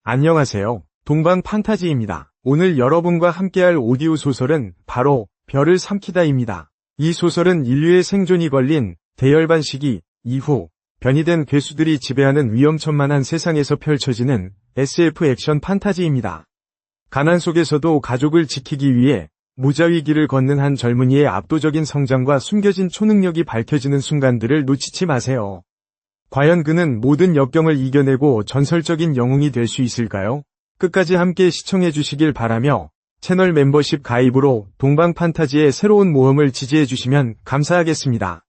안녕하세요. 동방 판타지입니다. 오늘 여러분과 함께할 오디오 소설은 바로 별을 삼키다입니다. 이 소설은 인류의 생존이 걸린 대열반 시기 이후 변이 된 괴수들이 지배하는 위험천만한 세상에서 펼쳐지는 SF 액션 판타지입니다. 가난 속에서도 가족을 지키기 위해 무자위 길을 걷는 한 젊은이의 압도적인 성장과 숨겨진 초능력이 밝혀지는 순간들을 놓치지 마세요. 과연 그는 모든 역경을 이겨내고 전설적인 영웅이 될 수 있을까요? 끝까지 함께 시청해 주시길 바라며 채널 멤버십 가입으로 동방 판타지의 새로운 모험을 지지해 주시면 감사하겠습니다.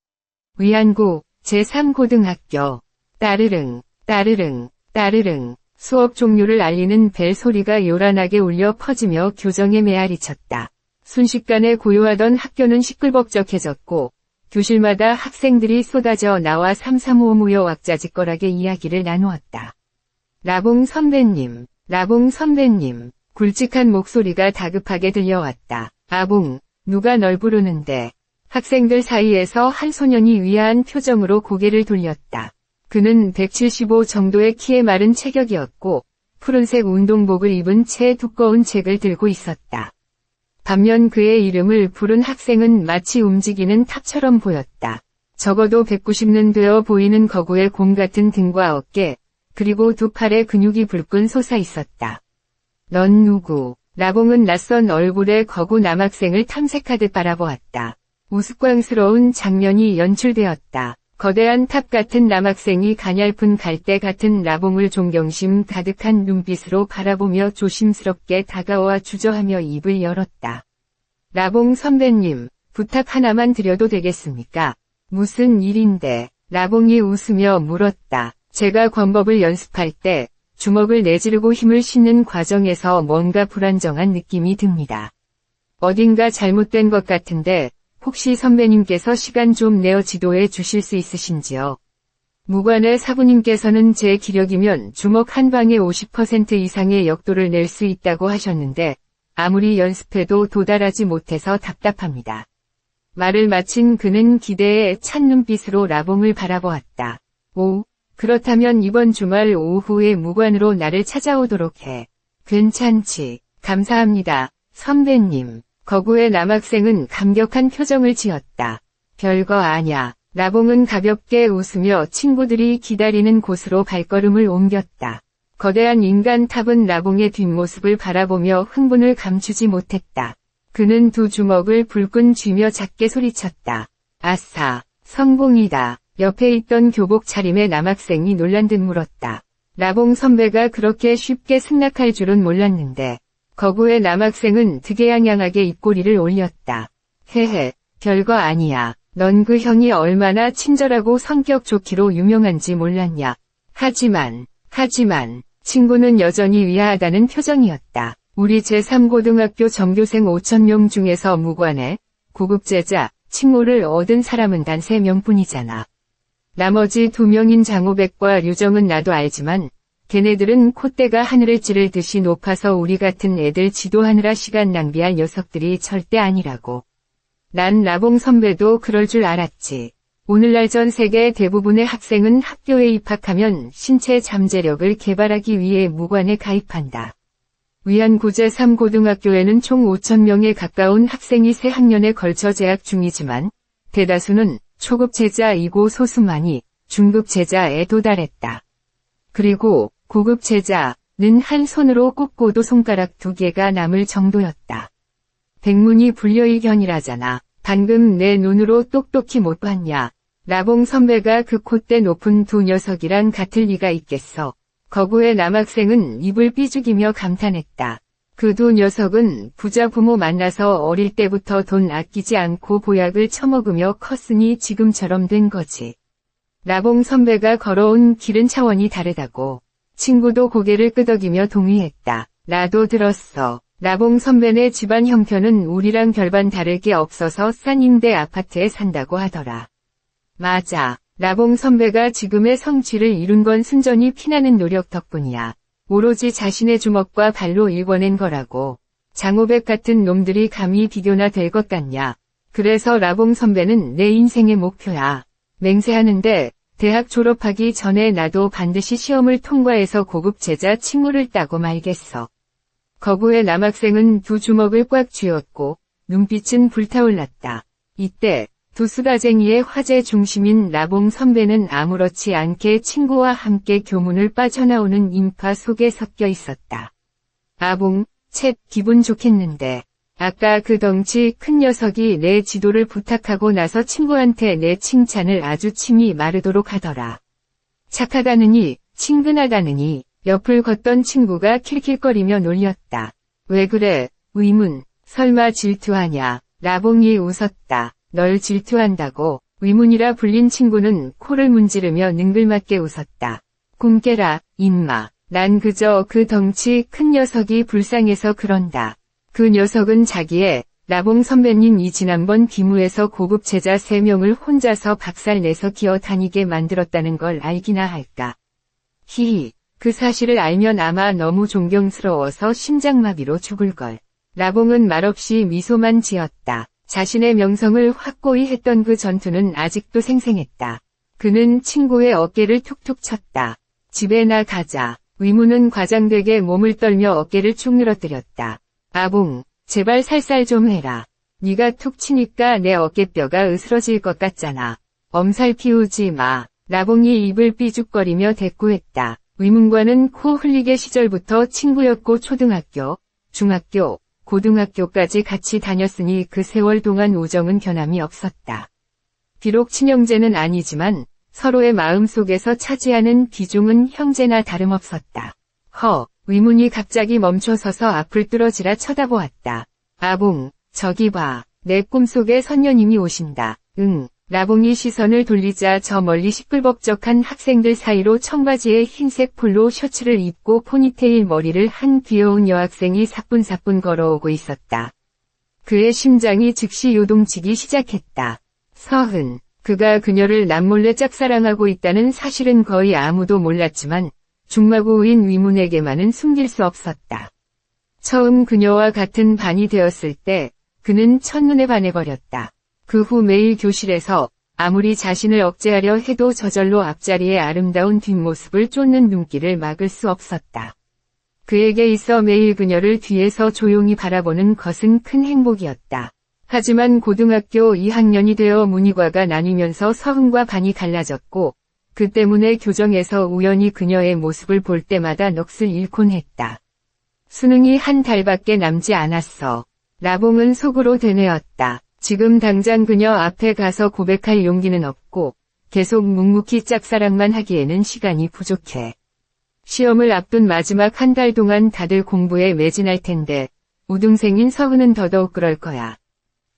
위안구 제3고등학교 따르릉 따르릉 따르릉 수업 종료를 알리는 벨 소리가 요란하게 울려 퍼지며 교정에 메아리쳤다. 순식간에 고요하던 학교는 시끌벅적해졌고 교실마다 학생들이 쏟아져 나와 335 모여 왁자지껄하게 이야기를 나누었다. 라봉 선배님, 라봉 선배님, 굵직한 목소리가 다급하게 들려왔다. 아봉, 누가 널 부르는데. 학생들 사이에서 한 소년이 위아한 표정으로 고개를 돌렸다. 그는 175 정도의 키에 마른 체격이었고 푸른색 운동복을 입은 채 두꺼운 책을 들고 있었다. 반면 그의 이름을 부른 학생은 마치 움직이는 탑처럼 보였다. 적어도 190는 되어 보이는 거구의 곰 같은 등과 어깨, 그리고 두 팔에 근육이 불끈 솟아 있었다. 넌 누구? 라봉은 낯선 얼굴의 거구 남학생을 탐색하듯 바라보았다. 우스꽝스러운 장면이 연출되었다. 거대한 탑 같은 남학생이 가냘픈 갈대 같은 라봉을 존경심 가득한 눈빛으로 바라보며 조심스럽게 다가와 주저하며 입을 열었다. 라봉 선배님, 부탁 하나만 드려도 되겠습니까? 무슨 일인데? 라봉이 웃으며 물었다. 제가 권법을 연습할 때 주먹을 내지르고 힘을 싣는 과정에서 뭔가 불안정한 느낌이 듭니다. 어딘가 잘못된 것 같은데 혹시 선배님께서 시간 좀 내어 지도해 주실 수 있으신지요? 무관의 사부님께서는 제 기력이면 주먹 한 방에 50% 이상의 역도를 낼 수 있다고 하셨는데 아무리 연습해도 도달하지 못해서 답답합니다. 말을 마친 그는 기대에 찬 눈빛으로 라봉을 바라보았다. 오, 그렇다면 이번 주말 오후에 무관으로 나를 찾아오도록 해. 괜찮지. 감사합니다, 선배님. 거구의 남학생은 감격한 표정을 지었다. 별거 아냐. 라봉은 가볍게 웃으며 친구들이 기다리는 곳으로 발걸음을 옮겼다. 거대한 인간 탑은 라봉의 뒷모습을 바라보며 흥분을 감추지 못했다. 그는 두 주먹을 불끈 쥐며 작게 소리쳤다. 아싸, 성공이다. 옆에 있던 교복 차림의 남학생이 놀란 듯 물었다. 라봉 선배가 그렇게 쉽게 승낙할 줄은 몰랐는데. 거구의 남학생은 득에양양하게 입꼬리를 올렸다. 헤헤, 별거 아니야. 넌 그 형이 얼마나 친절하고 성격 좋기로 유명한지 몰랐냐. 하지만, 친구는 여전히 위아하다는 표정이었다. 우리 제3고등학교 전교생 5,000명 중에서 무관에 고급제자, 칭호를 얻은 사람은 단 3명뿐이잖아. 나머지 2명인 장호백과 류정은 나도 알지만 걔네들은 콧대가 하늘을 찌를 듯이 높아서 우리 같은 애들 지도하느라 시간 낭비할 녀석들이 절대 아니라고. 난 라봉 선배도 그럴 줄 알았지. 오늘날 전 세계 대부분의 학생은 학교에 입학하면 신체 잠재력을 개발하기 위해 무관에 가입한다. 위안구 제3고등학교에는 총 5,000명에 가까운 학생이 새 학년에 걸쳐 재학 중이지만 대다수는 초급 제자이고 소수만이 중급 제자에 도달했다. 그리고 고급 제자는 한 손으로 꼽고도 손가락 2개가 남을 정도였다. 백문이 불여일견이라잖아. 방금 내 눈으로 똑똑히 못 봤냐. 라봉 선배가 그 콧대 높은 두 녀석이랑 같을 리가 있겠어. 거구의 남학생은 입을 삐죽이며 감탄했다. 그 두 녀석은 부자 부모 만나서 어릴 때부터 돈 아끼지 않고 보약을 처먹으며 컸으니 지금처럼 된 거지. 라봉 선배가 걸어온 길은 차원이 다르다고. 친구도 고개를 끄덕이며 동의했다. 나도 들었어. 라봉 선배네 집안 형편은 우리랑 별반 다를 게 없어서 싼 임대 아파트에 산다고 하더라. 맞아. 라봉 선배가 지금의 성취를 이룬 건 순전히 피나는 노력 덕분이야. 오로지 자신의 주먹과 발로 일궈낸 거라고. 장호백 같은 놈들이 감히 비교나 될 것 같냐. 그래서 라봉 선배는 내 인생의 목표야. 맹세하는데 대학 졸업하기 전에 나도 반드시 시험을 통과해서 고급 제자 칭호를 따고 말겠어. 거부의 남학생은 두 주먹을 꽉 쥐었고 눈빛은 불타올랐다. 이때 두 수다쟁이의 화제 중심인 나봉 선배는 아무렇지 않게 친구와 함께 교문을 빠져나오는 인파 속에 섞여 있었다. 아봉, 챗 기분 좋겠는데. 아까 그 덩치 큰 녀석이 내 지도를 부탁하고 나서 친구한테 내 칭찬을 아주 침이 마르도록 하더라. 착하다느니, 친근하다느니, 옆을 걷던 친구가 킬킬거리며 놀렸다. 왜 그래, 위문, 설마 질투하냐. 나봉이 웃었다. 널 질투한다고. 위문이라 불린 친구는 코를 문지르며 능글맞게 웃었다. 꿈깨라, 임마. 난 그저 그 덩치 큰 녀석이 불쌍해서 그런다. 그 녀석은 자기의 나봉 선배님이 지난번 비무에서 고급 제자 3명을 혼자서 박살내서 기어 다니게 만들었다는 걸 알기나 할까. 히히, 그 사실을 알면 아마 너무 존경스러워서 심장마비로 죽을걸. 나봉은 말없이 미소만 지었다. 자신의 명성을 확고히 했던 그 전투는 아직도 생생했다. 그는 친구의 어깨를 툭툭 쳤다. 집에 나가자. 위문은 과장되게 몸을 떨며 어깨를 쭉 늘어뜨렸다. 아봉, 제발 살살 좀 해라. 네가 툭 치니까 내 어깨뼈가 으스러질 것 같잖아. 엄살 피우지 마. 나봉이 입을 삐죽거리며 대꾸했다. 위문과는 코 흘리게 시절부터 친구였고 초등학교, 중학교, 고등학교까지 같이 다녔으니 그 세월 동안 우정은 변함이 없었다. 비록 친형제는 아니지만 서로의 마음속에서 차지하는 비중은 형제나 다름없었다. 위문이 갑자기 멈춰서서 앞을 뚫어지라 쳐다보았다. 아봉, 저기 봐. 내 꿈속에 선녀님이 오신다. 응. 나봉이 시선을 돌리자 저 멀리 시끌벅적한 학생들 사이로 청바지에 흰색 폴로 셔츠를 입고 포니테일 머리를 한 귀여운 여학생이 사뿐사뿐 걸어오고 있었다. 그의 심장이 즉시 요동치기 시작했다. 서흔. 그가 그녀를 남몰래 짝사랑하고 있다는 사실은 거의 아무도 몰랐지만 중마고우인 위문에게만은 숨길 수 없었다. 처음 그녀와 같은 반이 되었을 때 그는 첫눈에 반해버렸다. 그 후 매일 교실에서 아무리 자신을 억제하려 해도 저절로 앞자리의 아름다운 뒷모습을 쫓는 눈길을 막을 수 없었다. 그에게 있어 매일 그녀를 뒤에서 조용히 바라보는 것은 큰 행복이었다. 하지만 고등학교 2학년이 되어 문이과가 나뉘면서 서흥과 반이 갈라졌고 그 때문에 교정에서 우연히 그녀의 모습을 볼 때마다 넋을 잃곤 했다. 수능이 한 달밖에 남지 않았어. 나봉은 속으로 되뇌었다. 지금 당장 그녀 앞에 가서 고백할 용기는 없고 계속 묵묵히 짝사랑만 하기에는 시간이 부족해. 시험을 앞둔 마지막 한 달 동안 다들 공부에 매진할 텐데 우등생인 서은은 더더욱 그럴 거야.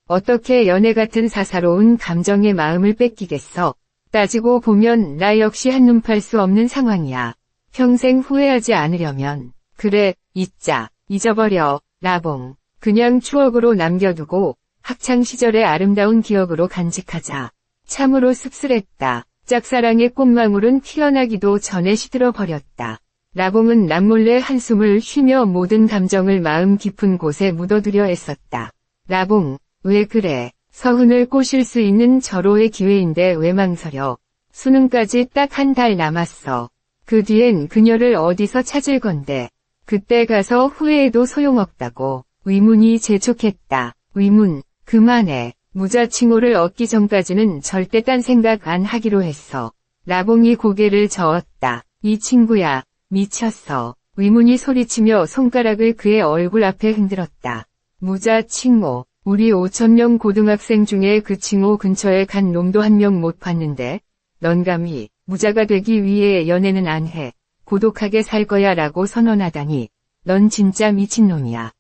어떻게 연애 같은 사사로운 감정의 마음을 뺏기겠어. 따지고 보면 나 역시 한눈 팔 수 없는 상황이야. 평생 후회하지 않으려면 그래, 잊자. 잊어버려. 나봉. 그냥 추억으로 남겨두고 학창시절의 아름다운 기억으로 간직하자. 참으로 씁쓸했다. 짝사랑의 꽃망울은 피어나기도 전에 시들어 버렸다. 나봉은 남몰래 한숨을 쉬며 모든 감정을 마음 깊은 곳에 묻어두려 애썼다. 나봉, 왜 그래? 서훈을 꼬실 수 있는 절호의 기회인데 왜 망설여? 수능까지 딱 한 달 남았어. 그 뒤엔 그녀를 어디서 찾을 건데. 그때 가서 후회해도 소용없다고. 위문이 재촉했다. 위문, 그만해. 무자칭호를 얻기 전까지는 절대 딴 생각 안 하기로 했어. 나봉이 고개를 저었다. 이 친구야, 미쳤어. 위문이 소리치며 손가락을 그의 얼굴 앞에 흔들었다. 무자칭호. 우리 5,000명 고등학생 중에 그 칭호 근처에 간 놈도 한 명 못 봤는데, 넌 감히 무자가 되기 위해 연애는 안 해. 고독하게 살 거야 라고 선언하다니. 넌 진짜 미친놈이야.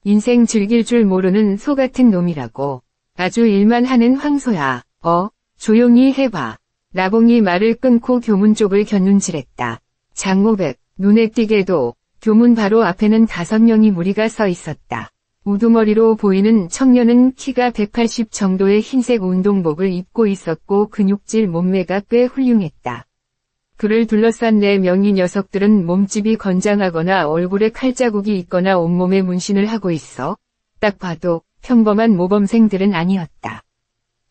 인생 즐길 줄 모르는 소 같은 놈이라고. 아주 일만 하는 황소야. 조용히 해봐. 나봉이 말을 끊고 교문 쪽을 곁눈질했다. 장호백, 눈에 띄게도 교문 바로 앞에는 5명이 무리가 서 있었다. 우두머리로 보이는 청년은 키가 180 정도의 흰색 운동복을 입고 있었고 근육질 몸매가 꽤 훌륭했다. 그를 둘러싼 4명의 녀석들은 몸집이 건장하거나 얼굴에 칼자국이 있거나 온몸에 문신을 하고 있어 딱 봐도 평범한 모범생들은 아니었다.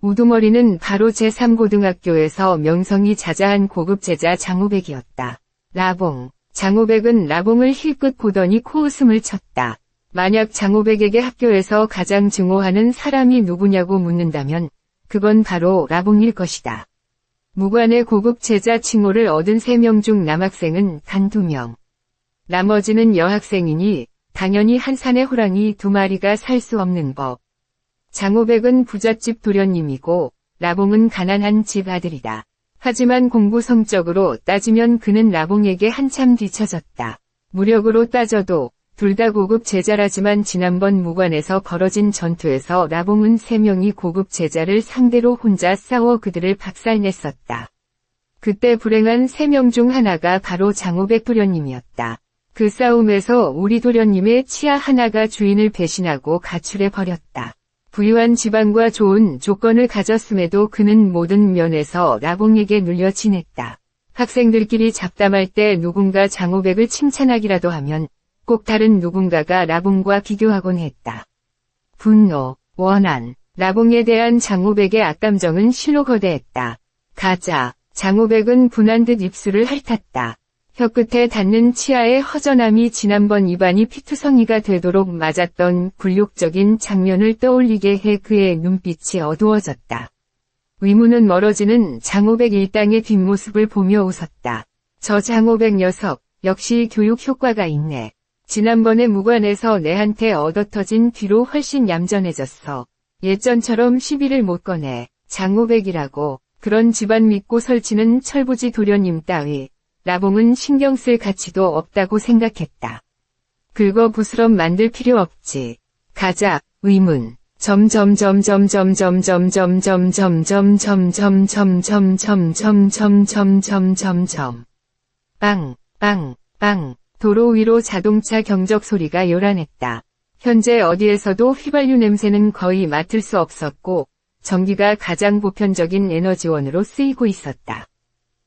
우두머리는 바로 제3고등학교에서 명성이 자자한 고급 제자 장호백이었다. 라봉. 장호백은 라봉을 힐끗 보더니 코웃음을 쳤다. 만약 장호백에게 학교에서 가장 증오하는 사람이 누구냐고 묻는다면 그건 바로 라봉일 것이다. 무관의 고급 제자 칭호를 얻은 3명 중 남학생은 단 2명. 나머지는 여학생이니 당연히 한 산의 호랑이 2마리가 살 수 없는 법. 장호백은 부잣집 도련님이고 라봉은 가난한 집 아들이다. 하지만 공부 성적으로 따지면 그는 라봉에게 한참 뒤처졌다. 무력으로 따져도 둘 다 고급 제자라지만 지난번 무관에서 벌어진 전투에서 라봉은 3명이 고급 제자를 상대로 혼자 싸워 그들을 박살냈었다. 그때 불행한 3명 중 하나가 바로 장호백 도련님이었다. 그 싸움에서 우리 도련님의 치아 하나가 주인을 배신하고 가출해버렸다. 부유한 집안과 좋은 조건을 가졌음에도 그는 모든 면에서 라봉에게 눌려 지냈다. 학생들끼리 잡담할 때 누군가 장호백을 칭찬하기라도 하면 꼭 다른 누군가가 라봉과 비교하곤 했다. 분노, 원한, 라봉에 대한 장호백의 악감정은 실로 거대했다. 가자, 장호백은 분한 듯 입술을 핥았다. 혀끝에 닿는 치아의 허전함이 지난번 입안이 피투성이가 되도록 맞았던 굴욕적인 장면을 떠올리게 해 그의 눈빛이 어두워졌다. 위문은 멀어지는 장호백 일당의 뒷모습을 보며 웃었다. 저 장호백 녀석, 역시 교육 효과가 있네. 지난번에 무관에서 내한테 얻어터진 뒤로 훨씬 얌전해졌어. 예전처럼 시비를 못 꺼내. 장호백이라고. 그런 집안 믿고 설치는 철부지 도련님 따위. 라봉은 신경 쓸 가치도 없다고 생각했다. 긁어 부스럼 만들 필요 없지. 가자, 의문. 빵, 빵, 빵. 도로 위로 자동차 경적 소리가 요란했다. 현재 어디에서도 휘발유 냄새는 거의 맡을 수 없었고 전기가 가장 보편적인 에너지원으로 쓰이고 있었다.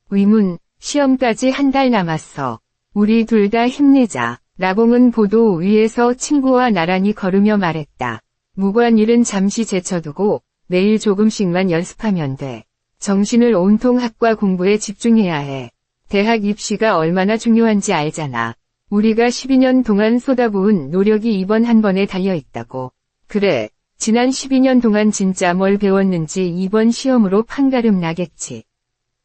의문, 시험까지 한 달 남았어. 우리 둘 다 힘내자. 라봉은 보도 위에서 친구와 나란히 걸으며 말했다. 무관 일은 잠시 제쳐두고 매일 조금씩만 연습하면 돼. 정신을 온통 학과 공부에 집중해야 해. 대학 입시가 얼마나 중요한지 알잖아. 우리가 12년 동안 쏟아부은 노력이 이번 한 번에 달려있다고. 그래, 지난 12년 동안 진짜 뭘 배웠는지 이번 시험으로 판가름 나겠지.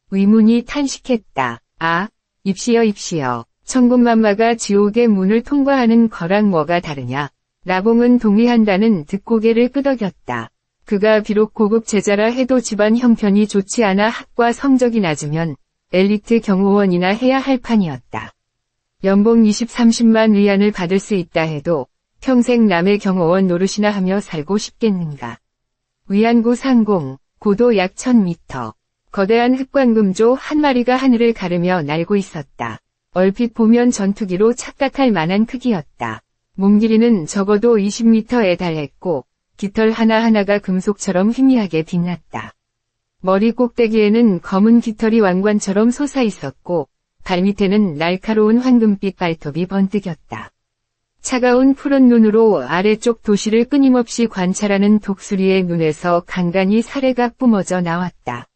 의문이 탄식했다. 아, 입시여. 천군만마가 지옥의 문을 통과하는 거랑 뭐가 다르냐. 라봉은 동의한다는 듣고개를 끄덕였다. 그가 비록 고급 제자라 해도 집안 형편이 좋지 않아 학과 성적이 낮으면 엘리트 경호원이나 해야 할 판이었다. 연봉 20-30만 위안을 받을 수 있다 해도 평생 남의 경호원 노릇이나 하며 살고 싶겠는가. 위안구 상공, 고도 약 1000m. 거대한 흑광금조 한 마리가 하늘을 가르며 날고 있었다. 얼핏 보면 전투기로 착각할 만한 크기였다. 몸 길이는 적어도 20m에 달했고 깃털 하나하나가 금속처럼 희미하게 빛났다. 머리 꼭대기에는 검은 깃털이 왕관처럼 솟아 있었고 발밑에는 날카로운 황금빛 발톱이 번뜩였다. 차가운 푸른 눈으로 아래쪽 도시를 끊임없이 관찰하는 독수리의 눈에서 간간히 사레가 뿜어져 나왔다.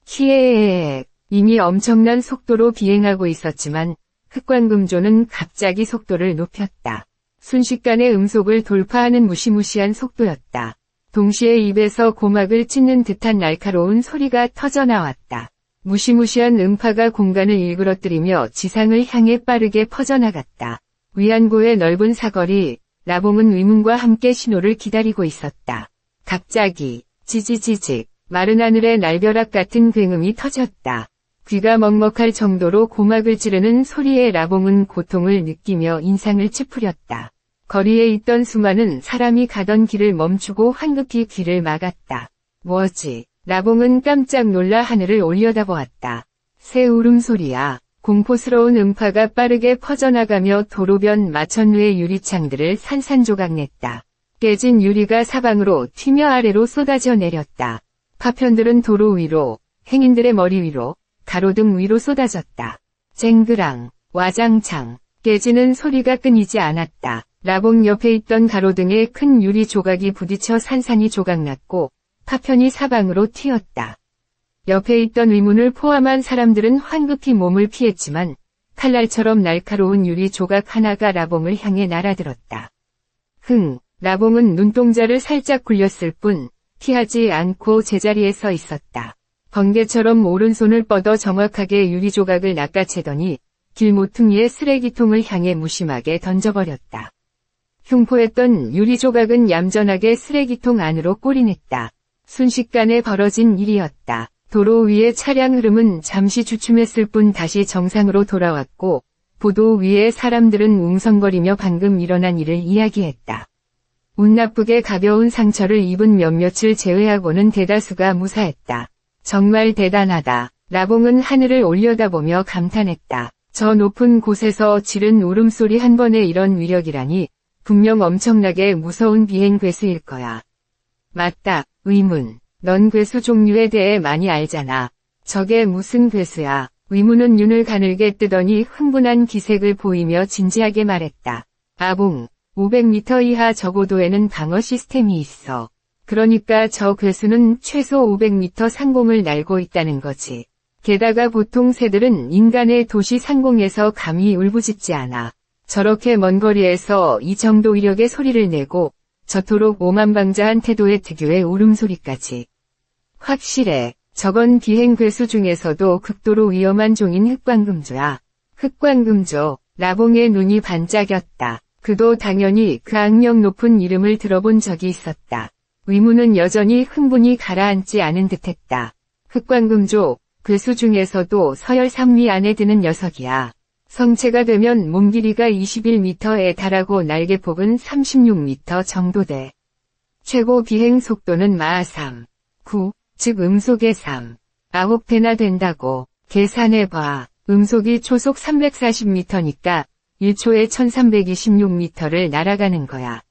히에에에 이미 엄청난 속도로 비행하고 있었지만 흑광금조는 갑자기 속도를 높였다. 순식간에 음속을 돌파하는 무시무시한 속도였다. 동시에 입에서 고막을 찢는 듯한 날카로운 소리가 터져나왔다. 무시무시한 음파가 공간을 일그러뜨리며 지상을 향해 빠르게 퍼져나갔다. 위안구의 넓은 사거리, 라봉은 의문과 함께 신호를 기다리고 있었다. 갑자기, 지지지직, 마른 하늘에 날벼락 같은 굉음이 터졌다. 귀가 먹먹할 정도로 고막을 찌르는 소리에 라봉은 고통을 느끼며 인상을 찌푸렸다. 거리에 있던 수많은 사람이 가던 길을 멈추고 황급히 귀를 막았다. 뭐지? 라봉은 깜짝 놀라 하늘을 올려다보았다. 새 울음소리야. 공포스러운 음파가 빠르게 퍼져나가며 도로변 마천루의 유리창들을 산산조각냈다. 깨진 유리가 사방으로 튀며 아래로 쏟아져 내렸다. 파편들은 도로 위로, 행인들의 머리 위로, 가로등 위로 쏟아졌다. 쨍그랑, 와장창, 깨지는 소리가 끊이지 않았다. 라봉 옆에 있던 가로등에 큰 유리 조각이 부딪혀 산산이 조각났고 파편이 사방으로 튀었다. 옆에 있던 의문을 포함한 사람들은 황급히 몸을 피했지만 칼날처럼 날카로운 유리 조각 하나가 라봉을 향해 날아들었다. 라봉은 눈동자를 살짝 굴렸을 뿐 피하지 않고 제자리에 서 있었다. 번개처럼 오른손을 뻗어 정확하게 유리 조각을 낚아채더니 길 모퉁이의 쓰레기통을 향해 무심하게 던져버렸다. 흉포했던 유리 조각은 얌전하게 쓰레기통 안으로 꼬리냈다. 순식간에 벌어진 일이었다. 도로 위의 차량 흐름은 잠시 주춤했을 뿐 다시 정상으로 돌아왔고 보도 위의 사람들은 웅성거리며 방금 일어난 일을 이야기했다. 운 나쁘게 가벼운 상처를 입은 몇몇을 제외하고는 대다수가 무사했다. 정말 대단하다. 라봉은 하늘을 올려다보며 감탄했다. 저 높은 곳에서 지른 울음소리 한 번에 이런 위력이라니 분명 엄청나게 무서운 비행 괴수일 거야. 맞다, 의문. 넌 괴수 종류에 대해 많이 알잖아. 저게 무슨 괴수야. 의문은 눈을 가늘게 뜨더니 흥분한 기색을 보이며 진지하게 말했다. 아봉, 500m 이하 저고도에는 방어 시스템이 있어. 그러니까 저 괴수는 최소 500m 상공을 날고 있다는 거지. 게다가 보통 새들은 인간의 도시 상공에서 감히 울부짖지 않아. 저렇게 먼 거리에서 이 정도 위력의 소리를 내고 저토록 오만방자한 태도의 특유의 울음소리까지. 확실해. 저건 비행괴수 중에서도 극도로 위험한 종인 흑광금조야. 흑광금조. 라봉의 눈이 반짝였다. 그도 당연히 그 악명 높은 이름을 들어본 적이 있었다. 의문은 여전히 흥분이 가라앉지 않은 듯했다. 흑광금조, 괴수 중에서도 서열 3위 안에 드는 녀석이야. 성체가 되면 몸 길이가 21m에 달하고 날개폭은 36m 정도 돼. 최고 비행 속도는 마하 3, 9, 즉 음속의 3, 9배나 된다고. 계산해봐. 음속이 초속 340m니까 1초에 1326m를 날아가는 거야.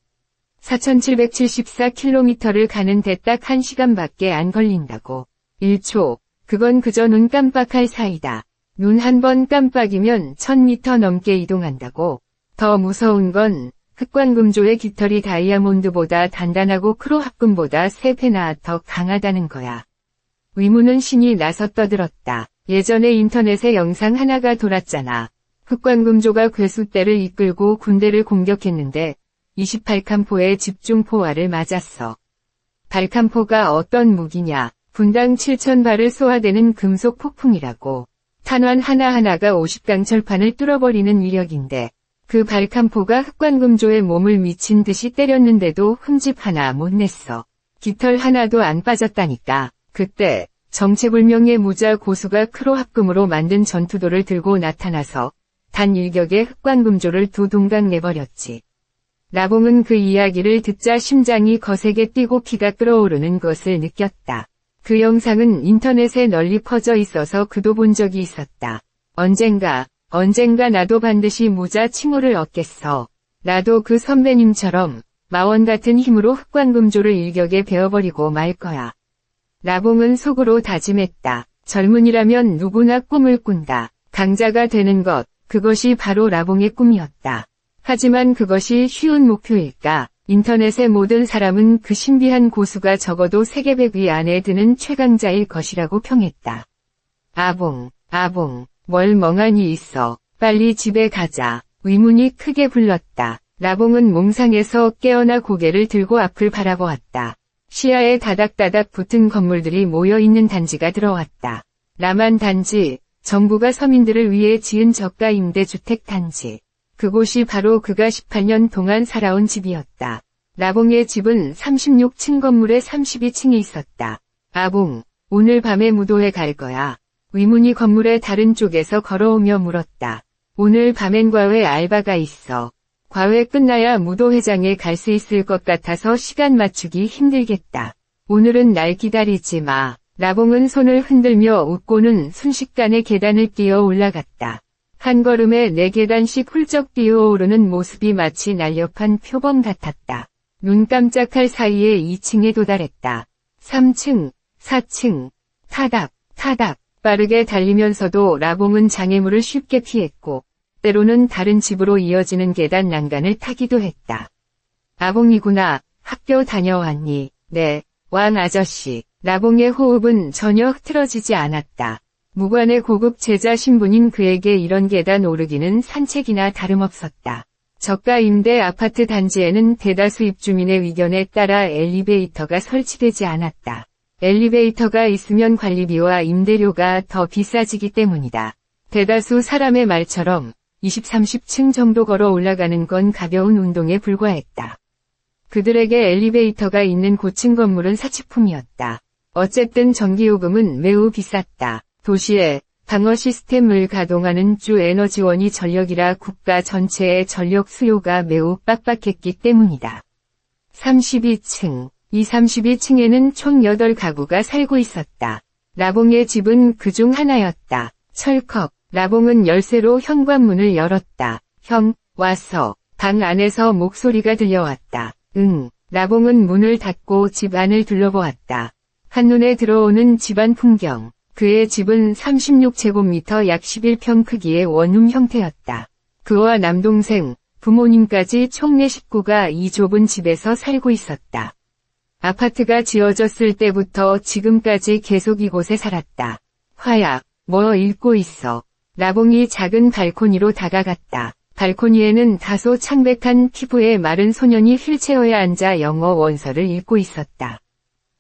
4774km를 가는데 딱 1시간밖에 안 걸린다고. 1초. 그건 그저 눈 깜빡할 사이다. 눈 한 번 깜빡이면 1000m 넘게 이동한다고. 더 무서운 건 흑광금조의 깃털이 다이아몬드보다 단단하고 크로합금보다 3배나 더 강하다는 거야. 의문은 신이 나서 떠들었다. 예전에 인터넷에 영상 하나가 돌았잖아. 흑광금조가 괴수떼를 이끌고 군대를 공격했는데 28칸포의 집중포화를 맞았어. 발칸포가 어떤 무기냐? 분당 7000발을 쏘아대는 금속 폭풍이라고. 탄환 하나하나가 50강철판을 뚫어버리는 위력인데 그 발칸포가 흑광금조의 몸을 미친 듯이 때렸는데도 흠집 하나 못 냈어. 깃털 하나도 안 빠졌다니까. 그때 정체불명의 무자 고수가 크로합금으로 만든 전투도를 들고 나타나서 단 일격에 흑광금조를 두 동강 내버렸지. 라봉은 그 이야기를 듣자 심장이 거세게 뛰고 피가 끓어오르는 것을 느꼈다. 그 영상은 인터넷에 널리 퍼져 있어서 그도 본 적이 있었다. 언젠가 나도 반드시 무자 칭호를 얻겠어. 나도 그 선배님처럼 마원 같은 힘으로 흑광금조를 일격에 베어버리고 말 거야. 라봉은 속으로 다짐했다. 젊은이라면 누구나 꿈을 꾼다. 강자가 되는 것, 그것이 바로 라봉의 꿈이었다. 하지만 그것이 쉬운 목표일까? 인터넷의 모든 사람은 그 신비한 고수가 적어도 세계 100위 안에 드는 최강자일 것이라고 평했다. 아봉, 뭘 멍하니 있어. 빨리 집에 가자. 의문이 크게 불렀다. 라봉은 몽상에서 깨어나 고개를 들고 앞을 바라보았다. 시야에 다닥다닥 붙은 건물들이 모여있는 단지가 들어왔다. 라만 단지, 정부가 서민들을 위해 지은 저가 임대주택 단지. 그곳이 바로 그가 18년 동안 살아온 집이었다. 라봉의 집은 36층 건물에 32층이 있었다. 아봉, 오늘 밤에 무도회 갈 거야. 의문이 건물의 다른 쪽에서 걸어오며 물었다. 오늘 밤엔 과외 알바가 있어. 과외 끝나야 무도회장에 갈 수 있을 것 같아서 시간 맞추기 힘들겠다. 오늘은 날 기다리지 마. 라봉은 손을 흔들며 웃고는 순식간에 계단을 뛰어 올라갔다. 한 걸음에 4계단씩 훌쩍 뛰어오르는 모습이 마치 날렵한 표범 같았다. 눈 깜짝할 사이에 2층에 도달했다. 3층, 4층, 타닥. 빠르게 달리면서도 라봉은 장애물을 쉽게 피했고 때로는 다른 집으로 이어지는 계단 난간을 타기도 했다. 아봉이구나. 학교 다녀왔니? 네. 왕 아저씨. 라봉의 호흡은 전혀 흐트러지지 않았다. 무관의 고급 제자 신분인 그에게 이런 계단 오르기는 산책이나 다름없었다. 저가 임대 아파트 단지에는 대다수 입주민의 의견에 따라 엘리베이터가 설치되지 않았다. 엘리베이터가 있으면 관리비와 임대료가 더 비싸지기 때문이다. 대다수 사람의 말처럼 20, 30층 정도 걸어 올라가는 건 가벼운 운동에 불과했다. 그들에게 엘리베이터가 있는 고층 건물은 사치품이었다. 어쨌든 전기요금은 매우 비쌌다. 도시에 방어 시스템을 가동하는 주 에너지원이 전력이라 국가 전체의 전력 수요가 매우 빡빡했기 때문이다. 32층. 이 32층에는 총 8가구가 살고 있었다. 라봉의 집은 그중 하나였다. 철컥. 라봉은 열쇠로 현관문을 열었다. 형, 왔어. 방 안에서 목소리가 들려왔다. 응. 라봉은 문을 닫고 집 안을 둘러보았다. 한눈에 들어오는 집안 풍경. 그의 집은 36제곱미터 약 11평 크기의 원룸 형태였다. 그와 남동생, 부모님까지 총 4 식구가 이 좁은 집에서 살고 있었다. 아파트가 지어졌을 때부터 지금까지 계속 이곳에 살았다. 화야, 뭐 읽고 있어. 라봉이 작은 발코니로 다가갔다. 발코니에는 다소 창백한 피부의 마른 소년이 휠체어에 앉아 영어 원서를 읽고 있었다.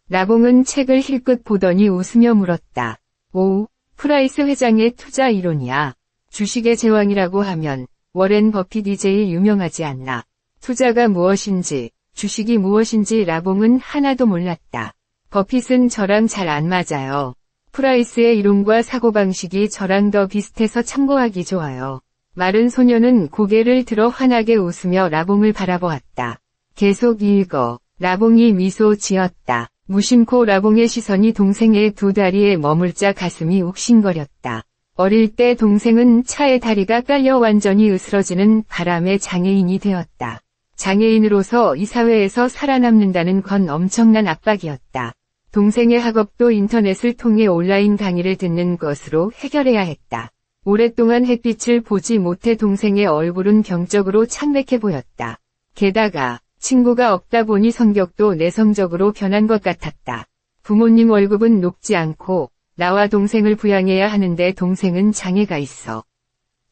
라봉은 책을 힐끗 보더니 웃으며 물었다. 오, 프라이스 회장의 투자 이론이야. 주식의 제왕이라고 하면 워렌 버핏이 제일 유명하지 않나. 투자가 무엇인지, 주식이 무엇인지 라봉은 하나도 몰랐다. 버핏은 저랑 잘 안 맞아요. 프라이스의 이론과 사고방식이 저랑 더 비슷해서 참고하기 좋아요. 마른 소녀는 고개를 들어 환하게 웃으며 라봉을 바라보았다. 계속 읽어. 라봉이 미소 지었다. 무심코 라봉의 시선이 동생의 두 다리에 머물자 가슴이 욱신거렸다. 어릴 때 동생은 차에 다리가 깔려 완전히 으스러지는 바람의 장애인이 되었다. 장애인으로서 이 사회에서 살아남는다는 건 엄청난 압박이었다. 동생의 학업도 인터넷을 통해 온라인 강의를 듣는 것으로 해결해야 했다. 오랫동안 햇빛을 보지 못해 동생의 얼굴은 병적으로 창백해 보였다. 게다가 친구가 없다 보니 성격도 내성적으로 변한 것 같았다. 부모님 월급은 높지 않고 나와 동생을 부양해야 하는데 동생은 장애가 있어.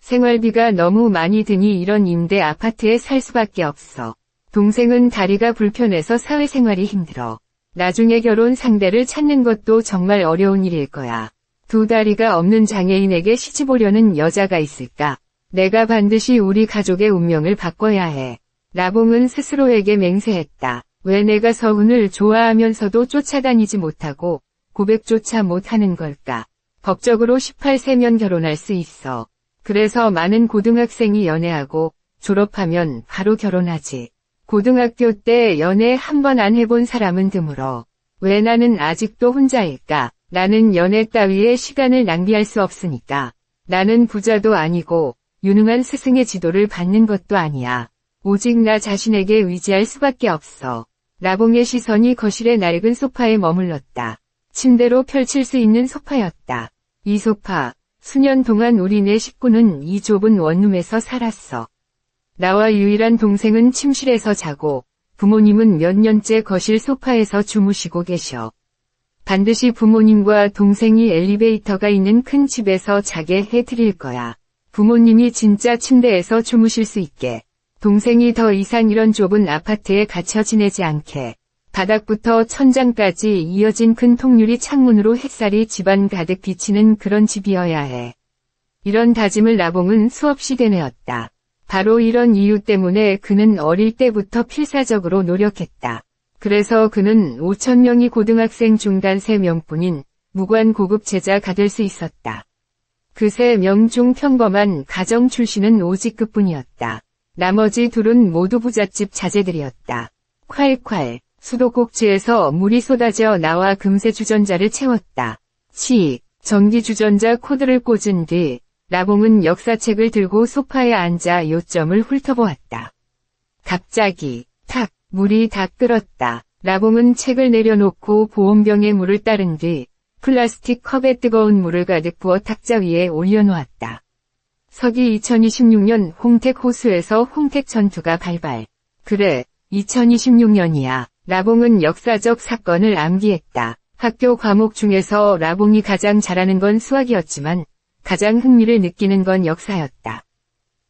생활비가 너무 많이 드니 이런 임대 아파트에 살 수밖에 없어. 동생은 다리가 불편해서 사회생활이 힘들어. 나중에 결혼 상대를 찾는 것도 정말 어려운 일일 거야. 두 다리가 없는 장애인에게 시집 오려는 여자가 있을까? 내가 반드시 우리 가족의 운명을 바꿔야 해. 라봉은 스스로에게 맹세했다. 왜 내가 서훈을 좋아하면서도 쫓아다니지 못하고 고백조차 못하는 걸까? 법적으로 18세면 결혼할 수 있어. 그래서 많은 고등학생이 연애하고 졸업하면 바로 결혼하지. 고등학교 때 연애 한 번 안 해본 사람은 드물어. 왜 나는 아직도 혼자일까? 나는 연애 따위에 시간을 낭비할 수 없으니까. 나는 부자도 아니고 유능한 스승의 지도를 받는 것도 아니야. 오직 나 자신에게 의지할 수밖에 없어. 라봉의 시선이 거실의 낡은 소파에 머물렀다. 침대로 펼칠 수 있는 소파였다. 이 소파, 수년 동안 우리 네 식구는 이 좁은 원룸에서 살았어. 나와 유일한 동생은 침실에서 자고, 부모님은 몇 년째 거실 소파에서 주무시고 계셔. 반드시 부모님과 동생이 엘리베이터가 있는 큰 집에서 자게 해드릴 거야. 부모님이 진짜 침대에서 주무실 수 있게. 동생이 더 이상 이런 좁은 아파트에 갇혀 지내지 않게. 바닥부터 천장까지 이어진 큰 통유리 창문으로 햇살이 집안 가득 비치는 그런 집이어야 해. 이런 다짐을 라봉은 수없이 되뇌었다. 바로 이런 이유 때문에 그는 어릴 때부터 필사적으로 노력했다. 그래서 그는 5,000명이 고등학생 중단 3명뿐인 무관 고급 제자가 될 수 있었다. 그 3명 중 평범한 가정 출신은 오직 그뿐이었다. 나머지 둘은 모두 부잣집 자제들이었다. 콸콸, 수도꼭지에서 물이 쏟아져 나와 금세 주전자를 채웠다. 전기 주전자 코드를 꽂은 뒤 라봉은 역사책을 들고 소파에 앉아 요점을 훑어보았다. 갑자기 탁 물이 다 끓었다. 라봉은 책을 내려놓고 보온병에 물을 따른 뒤 플라스틱 컵에 뜨거운 물을 가득 부어 탁자 위에 올려놓았다. 서기 2026년 홍택 호수에서 홍택 전투가 발발. 그래, 2026년이야. 라봉은 역사적 사건을 암기했다. 학교 과목 중에서 라봉이 가장 잘하는 건 수학이었지만 가장 흥미를 느끼는 건 역사였다.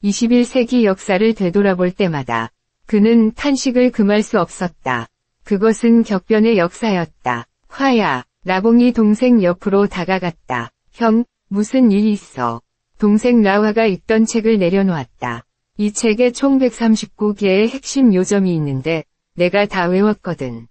21세기 역사를 되돌아볼 때마다 그는 탄식을 금할 수 없었다. 그것은 격변의 역사였다. 화야, 라봉이 동생 옆으로 다가갔다. 형, 무슨 일 있어? 동생 라화가 읽던 책을 내려놓았다. 이 책에 총 139개의 핵심 요점이 있는데 내가 다 외웠거든.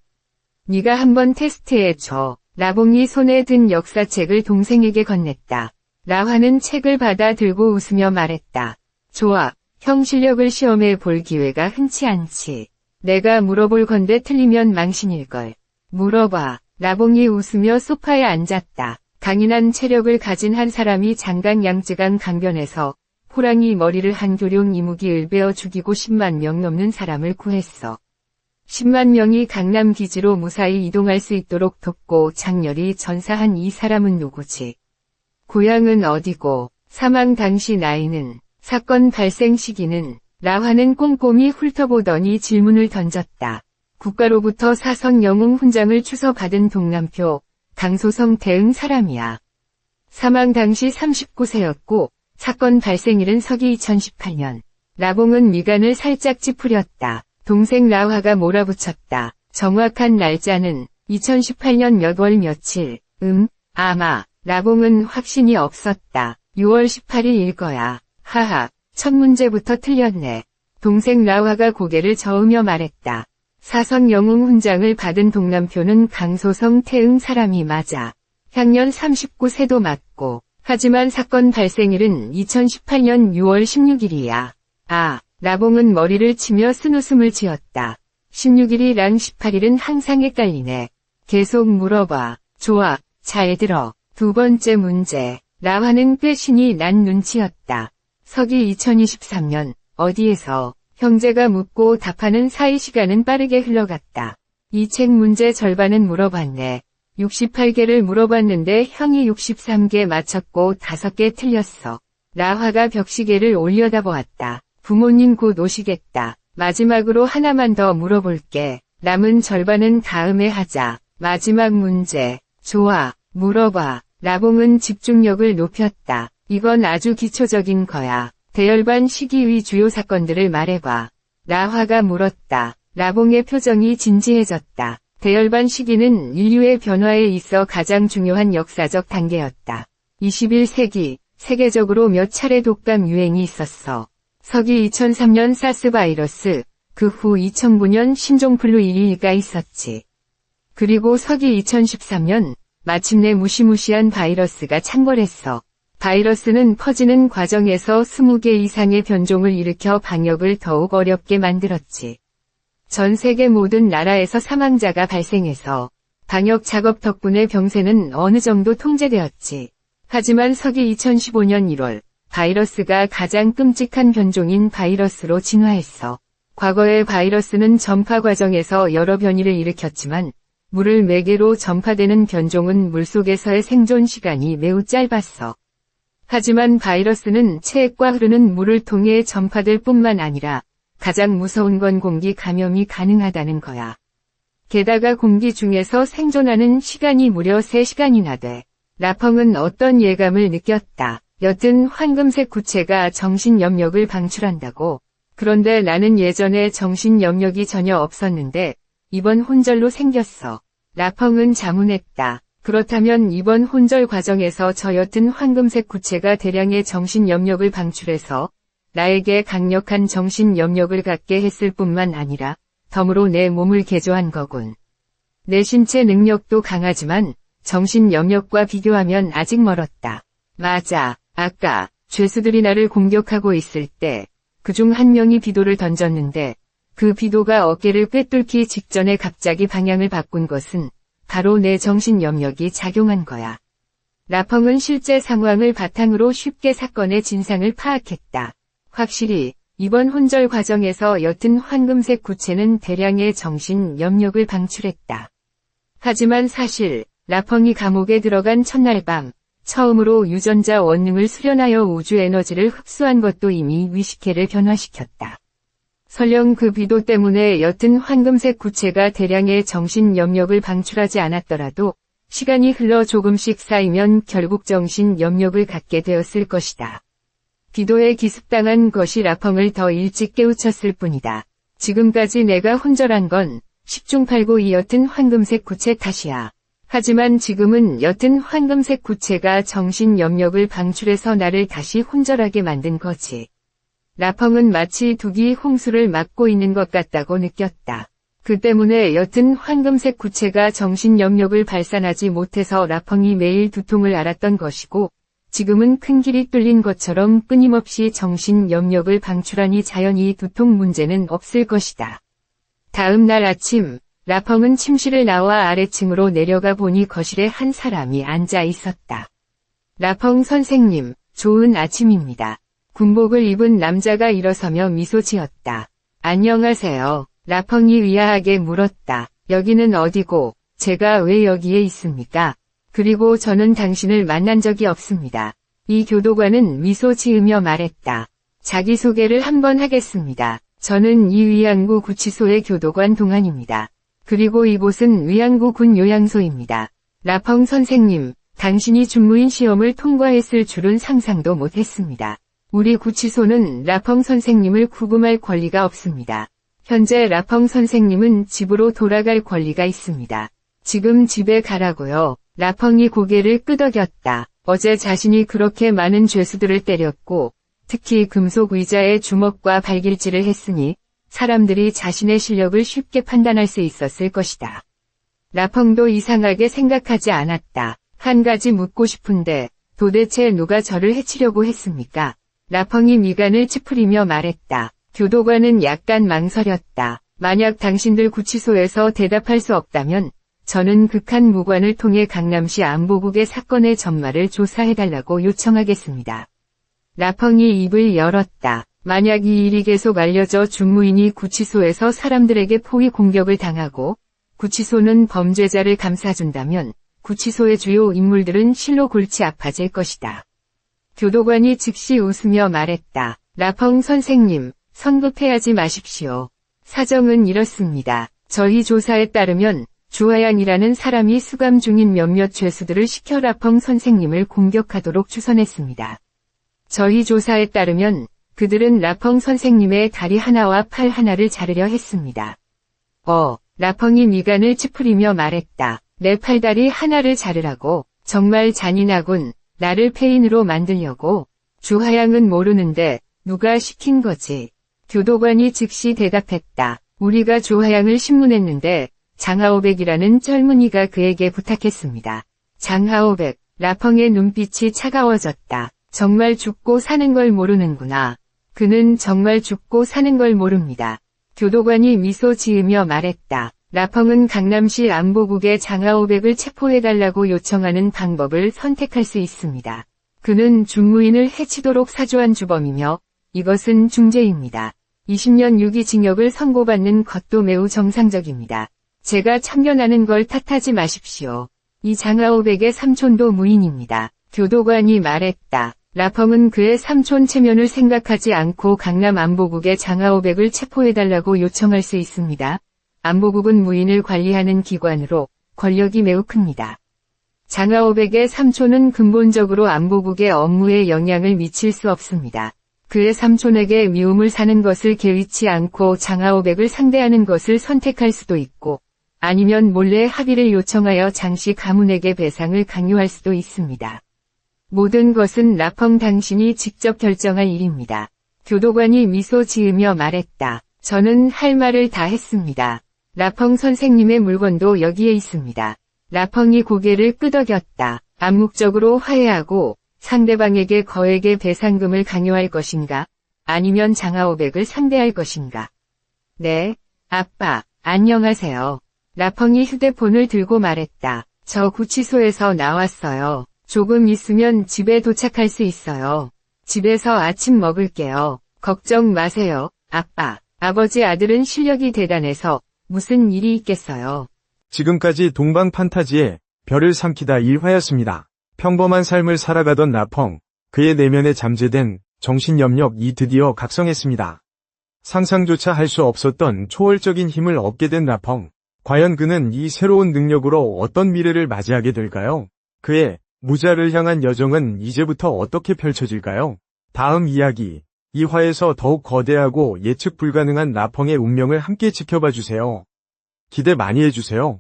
네가 한번 테스트해줘. 라봉이 손에 든 역사책을 동생에게 건넸다. 라화는 책을 받아 들고 웃으며 말했다. 좋아, 형 실력을 시험해 볼 기회가 흔치 않지. 내가 물어볼 건데 틀리면 망신일걸. 물어봐. 라봉이 웃으며 소파에 앉았다. 강인한 체력을 가진 한 사람이 장강양쯔강 강변에서 호랑이 머리를 한 교룡 이무기을 베어 죽이고 10만 명 넘는 사람을 구했어. 10만 명이 강남 기지로 무사히 이동할 수 있도록 돕고 장렬히 전사한 이 사람은 누구지? 고향은 어디고, 사망 당시 나이는, 사건 발생 시기는, 라화는 꼼꼼히 훑어보더니 질문을 던졌다. 국가로부터 사성 영웅 훈장을 추서받은 동남표, 강소성 대응 사람이야. 사망 당시 39세였고, 사건 발생일은 서기 2018년. 라봉은 미간을 살짝 찌푸렸다. 동생 라화가 몰아붙였다. 정확한 날짜는 2018년 몇 월 며칠, 아마. 라봉은 확신이 없었다. 6월 18일일 거야. 하하, 첫 문제부터 틀렸네. 동생 라화가 고개를 저으며 말했다. 사성 영웅 훈장을 받은 동남표는 강소성 태응 사람이 맞아. 향년 39세도 맞고, 하지만 사건 발생일은 2018년 6월 16일이야. 아, 라봉은 머리를 치며 쓴웃음을 지었다. 16일이랑 18일은 항상 헷갈리네. 계속 물어봐. 좋아, 잘 들어. 두 번째 문제. 라화는 꽤 신이 난 눈치였다. 서기 2023년, 어디에서, 형제가 묻고 답하는 사이 시간은 빠르게 흘러갔다. 이 책 문제 절반은 물어봤네. 68개를 물어봤는데 형이 63개 맞췄고 5개 틀렸어. 라화가 벽시계를 올려다보았다. 부모님 곧 오시겠다. 마지막으로 하나만 더 물어볼게. 남은 절반은 다음에 하자. 마지막 문제. 좋아, 물어봐. 라봉은 집중력을 높였다. 이건 아주 기초적인 거야. 대열반 시기의 주요 사건들을 말해봐. 라화가 물었다. 라봉의 표정이 진지해졌다. 대열반 시기는 인류의 변화에 있어 가장 중요한 역사적 단계였다. 21세기, 세계적으로 몇 차례 독감 유행이 있었어. 서기 2003년 사스 바이러스, 그 후 2009년 신종플루 1.1가 있었지. 그리고 서기 2013년, 마침내 무시무시한 바이러스가 창궐했어. 바이러스는 퍼지는 과정에서 20개 이상의 변종을 일으켜 방역을 더욱 어렵게 만들었지. 전 세계 모든 나라에서 사망자가 발생해서 방역 작업 덕분에 병세는 어느 정도 통제되었지. 하지만 서기 2015년 1월, 바이러스가 가장 끔찍한 변종인 바이러스로 진화했어. 과거의 바이러스는 전파 과정에서 여러 변이를 일으켰지만, 물을 매개로 전파되는 변종은 물속에서의 생존 시간이 매우 짧았어. 하지만 바이러스는 체액과 흐르는 물을 통해 전파될 뿐만 아니라 가장 무서운 건 공기 감염이 가능하다는 거야. 게다가 공기 중에서 생존하는 시간이 무려 3시간이나 돼. 라펑은 어떤 예감을 느꼈다. 여튼 황금색 구체가 정신염력을 방출한다고. 그런데 나는 예전에 정신염력이 전혀 없었는데 이번 혼절로 생겼어. 라펑은 자문했다. 그렇다면 이번 혼절 과정에서 저 옅은 황금색 구체가 대량의 정신염력을 방출해서 나에게 강력한 정신염력을 갖게 했을 뿐만 아니라 덤으로 내 몸을 개조한 거군. 내 신체 능력도 강하지만 정신염력과 비교하면 아직 멀었다. 맞아. 아까 죄수들이 나를 공격하고 있을 때 그중 한 명이 비도를 던졌는데 그 비도가 어깨를 꿰뚫기 직전에 갑자기 방향을 바꾼 것은 바로 내 정신염력이 작용한 거야. 라펑은 실제 상황을 바탕으로 쉽게 사건의 진상을 파악했다. 확실히 이번 혼절 과정에서 옅은 황금색 구체는 대량의 정신염력을 방출했다. 하지만 사실 라펑이 감옥에 들어간 첫날 밤 처음으로 유전자 원능을 수련하여 우주 에너지를 흡수한 것도 이미 위시케를 변화시켰다. 설령 그 비도 때문에 옅은 황금색 구체가 대량의 정신 염력을 방출하지 않았더라도 시간이 흘러 조금씩 쌓이면 결국 정신 염력을 갖게 되었을 것이다. 비도에 기습당한 것이 라펑을 더 일찍 깨우쳤을 뿐이다. 지금까지 내가 혼절한 건 10중 8구 이 옅은 황금색 구체 탓이야. 하지만 지금은 옅은 황금색 구체가 정신 염력을 방출해서 나를 다시 혼절하게 만든 거지. 라펑은 마치 두기 홍수를 맞고 있는 것 같다고 느꼈다. 그 때문에 옅은 황금색 구체가 정신 염력을 발산하지 못해서 라펑이 매일 두통을 앓았던 것이고, 지금은 큰 길이 뚫린 것처럼 끊임없이 정신 염력을 방출하니 자연히 두통 문제는 없을 것이다. 다음 날 아침, 라펑은 침실을 나와 아래층으로 내려가 보니 거실에 한 사람이 앉아 있었다. 라펑 선생님, 좋은 아침입니다. 군복을 입은 남자가 일어서며 미소 지었다. 안녕하세요. 라펑이 의아하게 물었다. 여기는 어디고, 제가 왜 여기에 있습니까? 그리고 저는 당신을 만난 적이 없습니다. 이 교도관은 미소 지으며 말했다. 자기소개를 한번 하겠습니다. 저는 이 위안구 구치소의 교도관 동안입니다. 그리고 이곳은 위안구 군 요양소입니다. 라펑 선생님, 당신이 준무인 시험을 통과했을 줄은 상상도 못했습니다. 우리 구치소는 라펑 선생님을 구금할 권리가 없습니다. 현재 라펑 선생님은 집으로 돌아갈 권리가 있습니다. 지금 집에 가라고요. 라펑이 고개를 끄덕였다. 어제 자신이 그렇게 많은 죄수들을 때렸고, 특히 금속 의자에 주먹과 발길질을 했으니 사람들이 자신의 실력을 쉽게 판단할 수 있었을 것이다. 라펑도 이상하게 생각하지 않았다. 한 가지 묻고 싶은데 도대체 누가 저를 해치려고 했습니까? 라펑이 미간을 찌푸리며 말했다. 교도관은 약간 망설였다. 만약 당신들 구치소에서 대답할 수 없다면 저는 극한 무관을 통해 강남시 안보국의 사건의 전말을 조사해달라고 요청하겠습니다. 라펑이 입을 열었다. 만약 이 일이 계속 알려져 준무인이 구치소에서 사람들에게 포위 공격을 당하고 구치소는 범죄자를 감싸준다면 구치소의 주요 인물들은 실로 골치 아파질 것이다. 교도관이 즉시 웃으며 말했다. 라펑 선생님, 성급해하지 마십시오. 사정은 이렇습니다. 저희 조사에 따르면 주하양이라는 사람이 수감 중인 몇몇 죄수들을 시켜 라펑 선생님을 공격하도록 추선했습니다. 저희 조사에 따르면 그들은 라펑 선생님의 다리 하나와 팔 하나를 자르려 했습니다. 라펑이 미간을 찌푸리며 말했다. 내 팔다리 하나를 자르라고? 정말 잔인하군. 나를 폐인으로 만들려고? 주하양은 모르는데 누가 시킨 거지? 교도관이 즉시 대답했다. 우리가 주하양을 신문했는데 장하오백이라는 젊은이가 그에게 부탁했습니다. 장하오백, 라펑의 눈빛이 차가워졌다. 정말 죽고 사는 걸 모르는구나. 그는 정말 죽고 사는 걸 모릅니다. 교도관이 미소 지으며 말했다. 라펑은 강남시 안보국의 장하오백을 체포해달라고 요청하는 방법을 선택할 수 있습니다. 그는 준무인을 해치도록 사주한 주범이며 이것은 중죄입니다. 20년 유기징역을 선고받는 것도 매우 정상적입니다. 제가 참견하는 걸 탓하지 마십시오. 이 장하오백의 삼촌도 무인입니다. 교도관이 말했다. 라펑은 그의 삼촌 체면을 생각하지 않고 강남 안보국의 장하오백을 체포해달라고 요청할 수 있습니다. 안보국은 무인을 관리하는 기관으로 권력이 매우 큽니다. 장하오백의 삼촌은 근본적으로 안보국의 업무에 영향을 미칠 수 없습니다. 그의 삼촌에게 미움을 사는 것을 개의치 않고 장하오백을 상대하는 것을 선택할 수도 있고, 아니면 몰래 합의를 요청하여 장씨 가문에게 배상을 강요할 수도 있습니다. 모든 것은 라펑 당신이 직접 결정할 일입니다. 교도관이 미소 지으며 말했다. 저는 할 말을 다 했습니다. 라펑 선생님의 물건도 여기에 있습니다. 라펑이 고개를 끄덕였다. 암묵적으로 화해하고 상대방에게 거액의 배상금을 강요할 것인가? 아니면 장하오백을 상대할 것인가? 네, 아빠, 안녕하세요. 라펑이 휴대폰을 들고 말했다. 저 구치소에서 나왔어요. 조금 있으면 집에 도착할 수 있어요. 집에서 아침 먹을게요. 걱정 마세요, 아빠. 아버지 아들은 실력이 대단해서 무슨 일이 있겠어요. 지금까지 동방 판타지의 별을 삼키다 1화였습니다. 평범한 삶을 살아가던 라펑, 그의 내면에 잠재된 정신염력이 드디어 각성했습니다. 상상조차 할 수 없었던 초월적인 힘을 얻게 된 라펑. 과연 그는 이 새로운 능력으로 어떤 미래를 맞이하게 될까요? 그의 무자를 향한 여정은 이제부터 어떻게 펼쳐질까요? 다음 이야기. 이 화에서 더욱 거대하고 예측 불가능한 라펑의 운명을 함께 지켜봐 주세요. 기대 많이 해주세요.